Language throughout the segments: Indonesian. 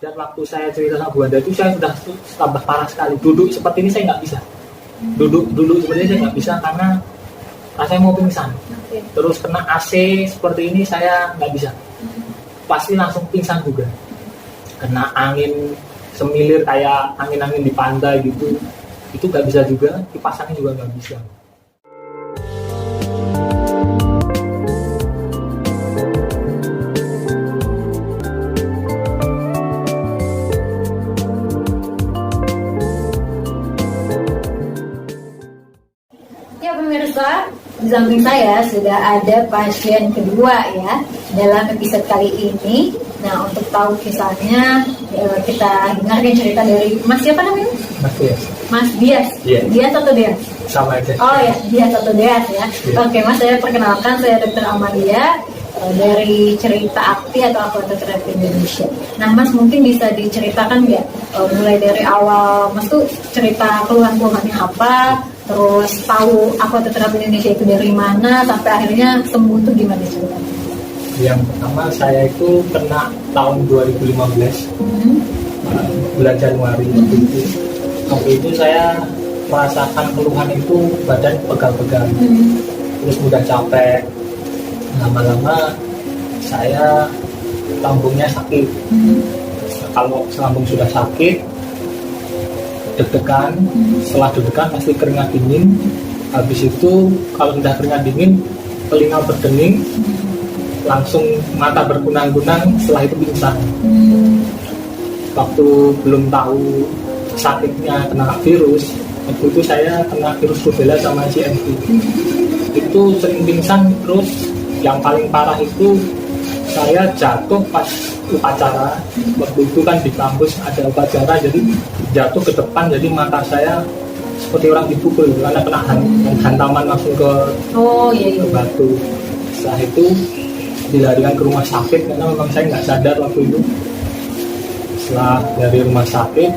Dan waktu saya cerita sama Bu Anda itu saya sudah tambah parah sekali. Duduk seperti ini saya nggak bisa. Duduk seperti ini saya nggak bisa karena rasanya mau pingsan. Terus kena AC seperti ini saya nggak bisa. Pasti langsung pingsan juga. Kena angin semilir kayak angin-angin di pantai gitu, itu nggak bisa juga. Kipas angin juga nggak bisa. Ya pemirsa, di samping saya sudah ada pasien kedua ya dalam episode kali ini. Nah, untuk tahu kisahnya kita dengarkan cerita dari Mas siapa namanya? Mas Dias. Mas Dias. Yeah. Dias atau Dias? Sama aja. Oh ya, Dias atau Dias ya. Yeah. Oke, Mas, saya perkenalkan, saya Dr. Amalia dari Cerita Akti atau Aquatherapy Indonesia. Nah, Mas mungkin bisa diceritakan nggak mulai dari awal Mas tuh cerita keluhan-keluhannya apa, terus tahu Aquatherapy Indonesia itu dari mana sampai akhirnya sembuh tuh gimana ceritanya? Yang pertama saya itu kena tahun 2015 bulan Januari waktu itu saya merasakan keluhan itu badan pegal-pegal, terus mudah capek, lama-lama saya lambungnya sakit. Kalau lambung sudah sakit, deg-degan, setelah deg-degan pasti keringat dingin, habis itu kalau sudah keringat dingin telinga berdening, langsung mata berkunang-kunang, setelah itu pingsan. Waktu belum tahu sakitnya kena virus, waktu itu saya kena virus rubella sama CMV. Itu sering pingsan, terus yang paling parah itu saya jatuh pas upacara. Waktu itu kan di kampus ada upacara, jadi jatuh ke depan, jadi mata saya seperti orang dipukul karena kena hantaman langsung ke batu. Setelah itu dilarikan ke rumah sakit karena memang saya nggak sadar waktu itu. Setelah dari rumah sakit,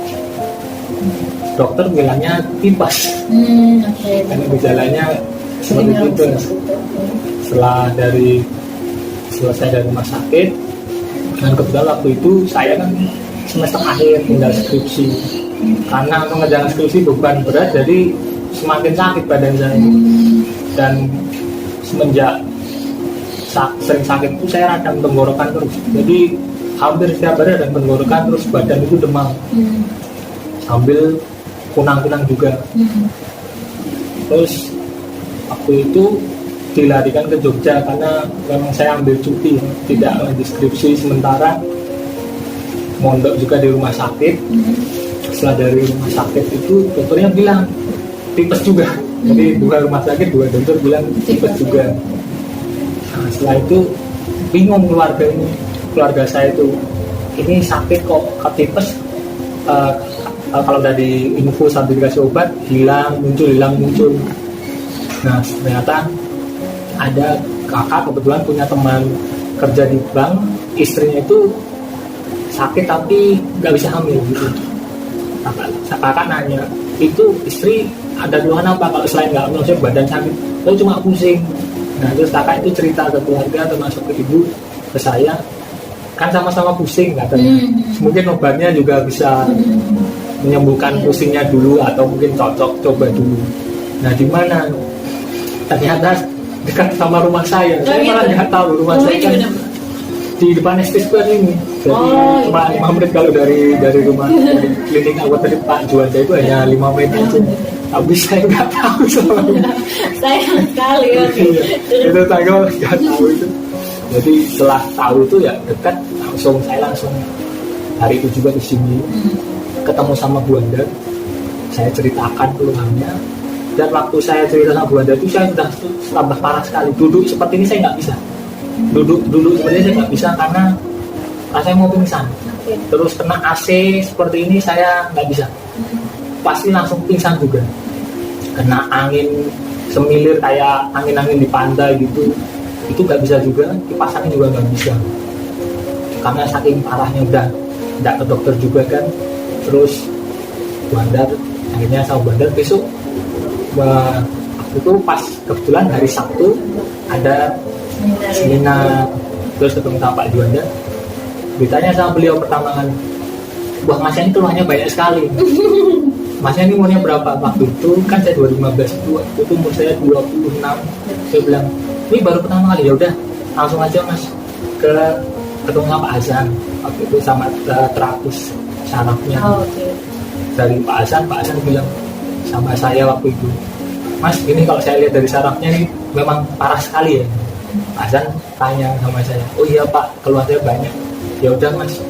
dokter bilangnya tipes, karena gejalanya seperti itu. Setelah selesai dari rumah sakit, dan kebetulan waktu itu saya kan semester akhir tinggal skripsi. Karena mengerjakan skripsi beban berat, jadi semakin sakit badan saya. Dan semenjak sering sakit itu saya radang tenggorokan terus, jadi hampir setiap hari ada tenggorokan, terus badan itu demam sambil kunang-kunang juga. Terus waktu itu dilarikan ke Jogja karena memang saya ambil cuti, tidak lanjut skripsi sementara, mondok juga di rumah sakit. Setelah dari rumah sakit itu dokternya bilang tipes juga, jadi dua rumah sakit dua dokter bilang tipes juga. Nah, setelah itu bingung keluarga saya itu, ini sakit kok tipes. Kalau dari info sambil dikasih obat hilang muncul. Nah, ternyata ada kakak kebetulan punya teman kerja di bank, istrinya itu sakit tapi nggak bisa hamil gitu. Kakak nanya, itu istri ada keluhan apa kalau selain nggak hamil, saya badan sakit? Oh, cuma pusing. Nah, terus kakak itu cerita ke keluarga, termasuk ke ibu, ke saya, kan sama-sama pusing katanya. Mungkin obatnya juga bisa menyembuhkan pusingnya dulu, atau mungkin cocok coba dulu. Nah, di mana? Ternyata dekat sama rumah saya. Saya malah nggak tahu rumah saya kan di depan ST Square ini. Jadi cuma 5 menit kalau dari rumah, dari klinik Aquatherapy Pak Juanda itu hanya 5 menit aja. Tapi saya nggak tahu soalnya. Sayang sekali. Itu saya nggak tahu itu. Jadi setelah tahu itu ya dekat, saya langsung hari itu juga ke sini, ketemu sama Bu Anda. Saya ceritakan keluhannya, dan waktu saya cerita sama Bu Anda itu saya sudah tambah parah sekali. Duduk seperti ini saya nggak bisa. Duduk seperti ini saya nggak bisa karena rasanya mau pingsan. Terus kena AC seperti ini saya nggak bisa. Pasti langsung pingsan juga. Kena angin semilir kayak angin-angin di pantai gitu, itu nggak bisa juga. Kipas angin juga nggak bisa karena saking parahnya. Udah nggak ke dokter juga kan. Terus Bandar, akhirnya sama Bandar besok itu pas kebetulan hari Sabtu ada seminar, terus ketemu sama Pak Juanda. Ditanya sama beliau pertama kali, Wah, Masnya ini keluhannya banyak sekali. Masnya ini umurnya berapa? Waktu itu kan saya 2015 itu umur saya 26. Saya bilang, ini baru pertama kali. Ya udah, langsung aja Mas ke ketemu sama Pak Hasan. Waktu itu sama terapis sarafnya. Dari Pak Hasan bilang sama saya waktu itu, Mas, ini kalau saya lihat dari sarafnya ini memang parah sekali ya. Pak Hasan tanya sama saya, oh iya Pak, keluhan saya banyak. Ya udah Mas,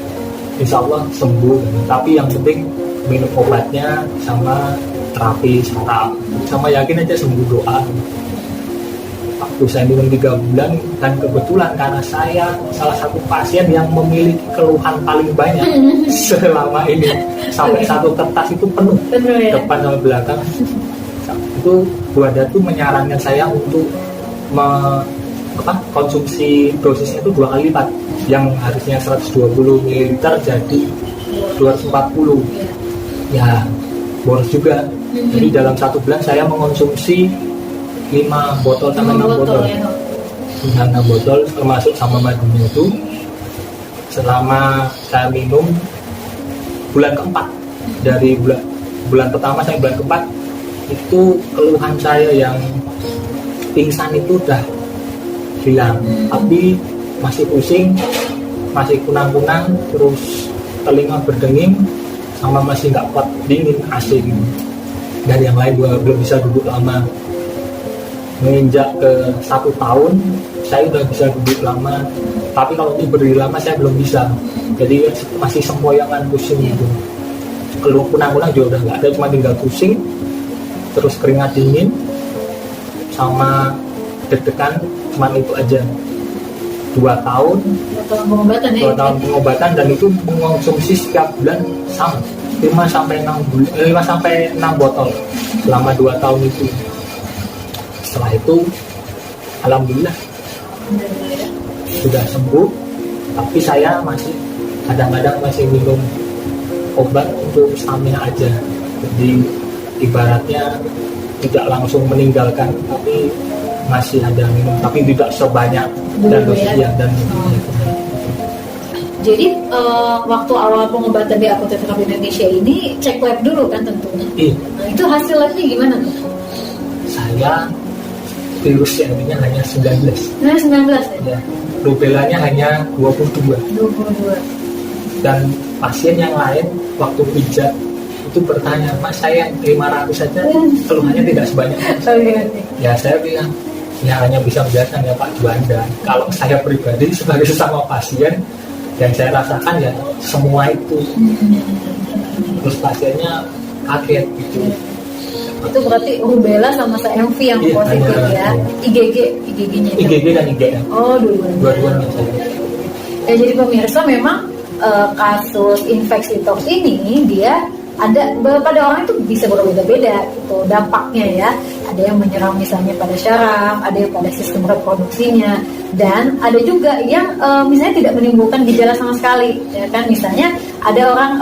insya Allah sembuh. Tapi yang penting minum obatnya sama terapi saraf, sama yakin aja sembuh, doa. Waktu saya minum 3 bulan, dan kebetulan karena saya salah satu pasien yang memiliki keluhan paling banyak selama ini, sampai satu kertas itu penuh ya? Depan sama belakang. Itu Bu Ada tuh menyarankan saya untuk konsumsi dosisnya itu 2 kali lipat, yang harusnya 120 ml jadi 240. Ya boros juga. Jadi dalam 1 bulan saya mengonsumsi 5 botol sama 6 botol ya. 6 botol termasuk sama madunya itu. Selama saya minum bulan keempat, dari bulan pertama sampai bulan keempat, itu keluhan saya yang pingsan itu udah hilang, tapi masih pusing, masih kunang-kunang, terus telinga berdenging, sama masih nggak kuat dingin AC gitu. Dan yang lain juga belum bisa duduk lama. Menginjak ke 1 tahun saya udah bisa duduk lama, tapi kalau untuk berdiri lama saya belum bisa. Jadi masih sempoyangan pusing gitu. Keluh kunang-kunang juga udah nggak ada, cuma tinggal pusing, terus keringat dingin sama deg-degan, cuma itu aja. 2 tahun pengobatan ya? 2 tahun pengobatan, dan itu mengonsumsi setiap bulan sama 5 sampai 6 botol selama 2 tahun itu. Setelah itu alhamdulillah sudah sembuh, tapi saya masih kadang-kadang masih minum obat untuk stamina aja. Jadi ibaratnya tidak langsung meninggalkan, tapi masih ada minum, tapi tidak sebanyak dan dosisnya dan Jadi waktu awal pengobatan di Apotek Terapi Indonesia ini cek lab dulu kan tentunya. Nah, itu hasil labnya gimana tuh? Saya virus CMV-nya hanya 19. Nah, 19 ya. Rubellanya hanya 22. Dan pasien yang lain waktu pijat itu bertanya, Mas, saya 500 saja keluhannya tidak sebanyak. Ya saya bilang, ya hanya bisa menjelaskan ya Pak Juanda. Kalau saya pribadi sebagai sesama pasien, yang saya rasakan ya semua itu. Terus pasiennya kaget gitu. Itu berarti rubella sama CMV yang positif ya. IgG-nya. IgG dan IgM. Oh, dua-duanya. Ya, jadi pemirsa memang kasus infeksi tox ini dia ada pada orang itu bisa berbeda-beda gitu dampaknya ya. Ada yang menyerang misalnya pada syaraf, ada yang pada sistem reproduksinya, dan ada juga yang misalnya tidak menimbulkan gejala sama sekali, ya kan? Misalnya ada orang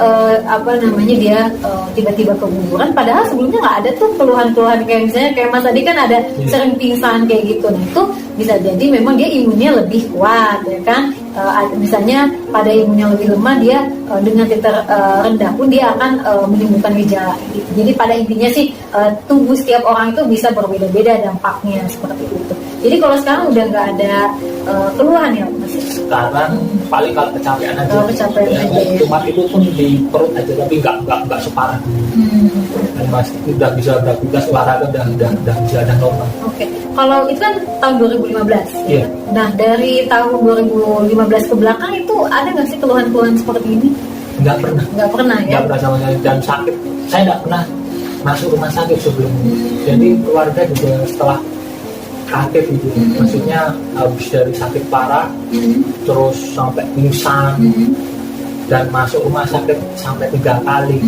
dia tiba-tiba keguguran, padahal sebelumnya nggak ada tuh keluhan-keluhan kayak misalnya kayak Mas tadi kan ada sering pingsan kayak gitu. Nah itu bisa jadi memang dia imunnya lebih kuat, ya kan? Misalnya pada imunnya lebih lemah, dia dengan titer rendah pun dia akan menimbulkan gejala. Jadi pada intinya sih tubuh setiap orang itu bisa berbeda-beda dampaknya seperti itu. Jadi kalau sekarang udah nggak ada keluhan ya Mas? Sekarang paling kalau kecapean aja. Kecapean aja ya. Cuma itu pun di perut aja, tapi nggak separah dulu. Dan Mas udah bisa beraktivitas olahraga, udah bisa ada normal. Oke. Kalau itu kan tahun 2015. Iya. Nah dari tahun 2015 ke belakang itu ada nggak sih keluhan-keluhan seperti ini? Nggak pernah ya? Nggak pernah sama sekali. Dan sakit, saya nggak pernah masuk rumah sakit sebelumnya. Jadi keluarga juga setelah kaget gitu. Maksudnya habis dari sakit parah, terus sampai pingsan, dan masuk rumah sakit sampai 3 kali.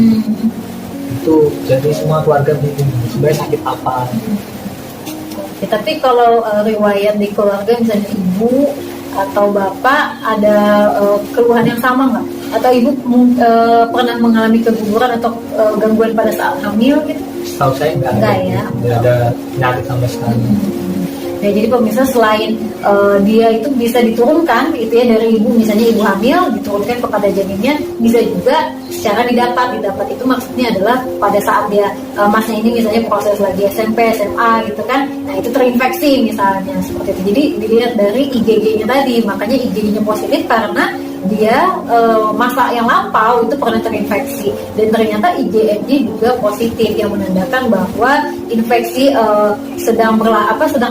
Itu jadi semua keluarga bingung sebenarnya sakit apa. Ya, tapi kalau riwayat di keluarga misalnya ibu atau bapak ada keluhan yang sama nggak? Atau ibu pernah mengalami keguguran atau gangguan pada saat hamil gitu? Setahu saya nggak ya. Nggak ada penyakit sama sekali. Ya, Ya, jadi pemirsa selain dia itu bisa diturunkan gitu ya dari ibu, misalnya ibu hamil diturunkan kepada janinnya, bisa juga secara didapat itu maksudnya adalah pada saat dia masnya ini misalnya proses lagi SMP, SMA gitu kan, nah itu terinfeksi misalnya seperti itu. Jadi dilihat dari IgG-nya tadi, makanya IgG-nya positif karena dia masa yang lampau itu pernah terinfeksi, dan ternyata IgM-nya juga positif yang menandakan bahwa infeksi sedang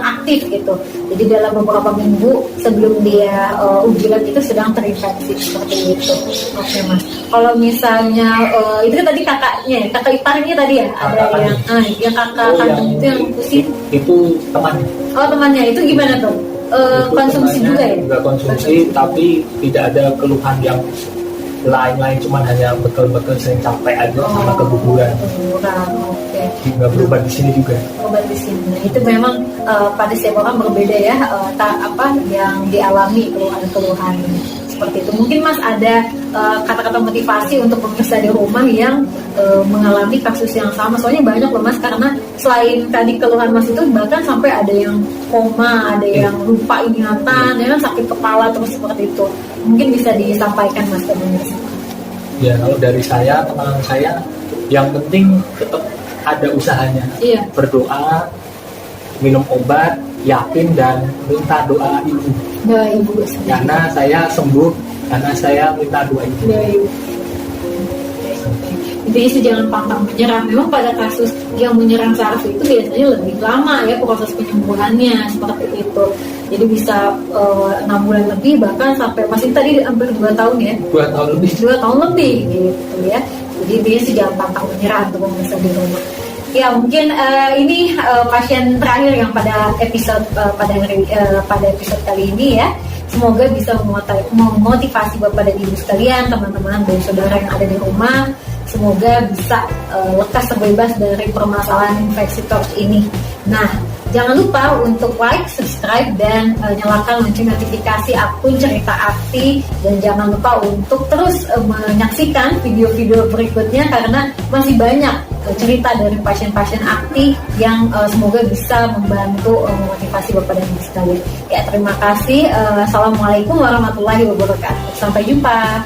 aktif gitu. Jadi dalam beberapa minggu sebelum dia uji lab itu sedang terinfeksi seperti itu. Oke Mas. Kalau misalnya itu kan tadi kakak iparnya tadi ya, ada yang kakak kandung itu yang pusing. Itu temannya. Oh temannya itu gimana tuh? Konsumsi juga ya? Juga konsumsi, tapi tidak ada keluhan yang lain-lain, cuman hanya betul-betul sering capek aja sama keguguran. Oke. Nggak berubah di sini juga. Obat di sini. Nah, itu memang pada setiap orang berbeda ya, yang dialami keluhan seperti itu. Mungkin Mas ada kata-kata motivasi untuk pemirsa di rumah yang mengalami kasus yang sama. Soalnya banyak loh Mas, karena selain tadi keluhan Mas itu bahkan sampai ada yang koma, ada yang lupa ingatan, ya kan, sakit kepala terus seperti itu. Mungkin bisa disampaikan Mas ke pemirsa. Ya, kalau dari saya, teman saya, yang penting tetap ada usahanya. Iya. Berdoa, minum obat, yakin, dan minta doa ibu. Doa ibu. Karena saya sembuh, karena saya minta doa ibu. Doa ibu. Intinya sih jangan pantang menyerah. Memang pada kasus yang menyerang saraf itu biasanya lebih lama ya proses penyembuhannya seperti itu. Jadi bisa 6 bulan lebih, bahkan sampai masih tadi hampir 2 tahun ya. 2 tahun lebih. 2 tahun lebih gitu ya. Jadi intinya sih jangan pantang menyerah untuk pemirsa di rumah. Ya mungkin ini pasien terakhir yang pada episode pada episode kali ini ya. Semoga bisa memotivasi Bapak dan Ibu sekalian, teman-teman dan saudara yang ada di rumah. Semoga bisa lekas terbebas dari permasalahan infeksi TORCH ini. Nah, jangan lupa untuk like, subscribe, dan nyalakan lonceng notifikasi akun Cerita Akti. Dan jangan lupa untuk terus menyaksikan video-video berikutnya karena masih banyak cerita dari pasien-pasien aktif yang semoga bisa membantu memotivasi Bapak dan Ibu sekalian. Ya, terima kasih. Assalamualaikum warahmatullahi wabarakatuh. Sampai jumpa.